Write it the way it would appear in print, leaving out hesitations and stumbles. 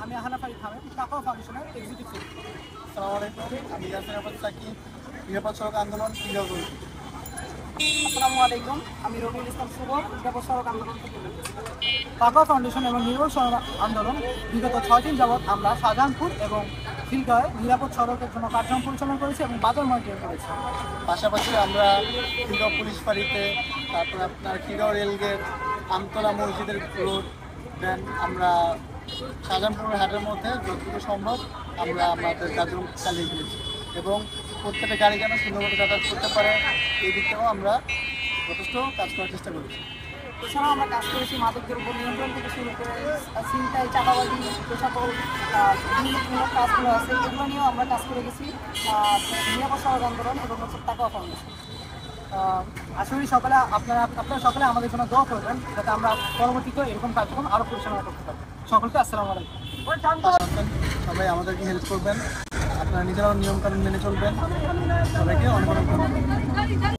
আমি আহানা ফারিদ হামিদ, তাকওয়া ফাউন্ডেশনের এক্সিকিউটিভ। আসসালামু আলাইকুম, আমি ইয়াসির আহমদ সাকি, নিরাপদ সড়ক আন্দোলন ক্রীড়া করি। আসসালামু আলাইকুম, আমি রবিউল ইসলাম শুভ, নিরাপদ সড়ক আন্দোলন থেকে। তাকওয়া ফাউন্ডেশন এবং নিরাপদ সড়ক আন্দোলন বিগত 6 দিন যাবৎ আমরা শাহজাহানপুর এবং খিলগাঁওয়ে নিরাপদ সড়কের জন্য কার্যক্রম পরিচালনা করেছি এবং বাজার মনিটরিং করেছি। পাশাপাশি আমরা খিলগাঁও পুলিশ ফাঁড়িতে, তারপর আপনার খিলগাঁও রেলগেট, আমতলা মসজিদের রোড, দেন আমরা শাহজাহানপুর হাটের মধ্যে যতটুকু সম্ভব আমরা আমাদের কার্যক্রম চালিয়ে গিয়েছি এবং প্রত্যেকটা গাড়ি যেন সুন্দরভাবে যাতায়াত করতে পারে এই দিক থেকেও আমরা যথেষ্ট কাজ করার চেষ্টা করেছি। এছাড়াও আমরা কাজ করেছি মাদকদের উপর নিয়ন্ত্রণ থেকে শুরু করে ছিনতাই, চাঁদাবাজি, যে সকল দুর্নীতিমূলক কাজগুলো আছে এগুলো নিয়েও আমরা কাজ করে গেছি নিরাপদ সড়ক আন্দোলন এবং তাকওয়া ফাউন্ডেশন। আশা করি আপনারা সকলে আমাদের জন্য দোয়া করবেন যাতে আমরা পরবর্তীতে এরকম কার্যক্রম আরও পরিচালনা করতে পারি। সকলকে আসসালামু আলাইকুম। সবাই আমাদেরকে হেল্প করবেন, আপনারা নিজেরাও নিয়মকানুন মেনে চলবেন। সবাইকে অনেক অনেক ধন্যবাদ।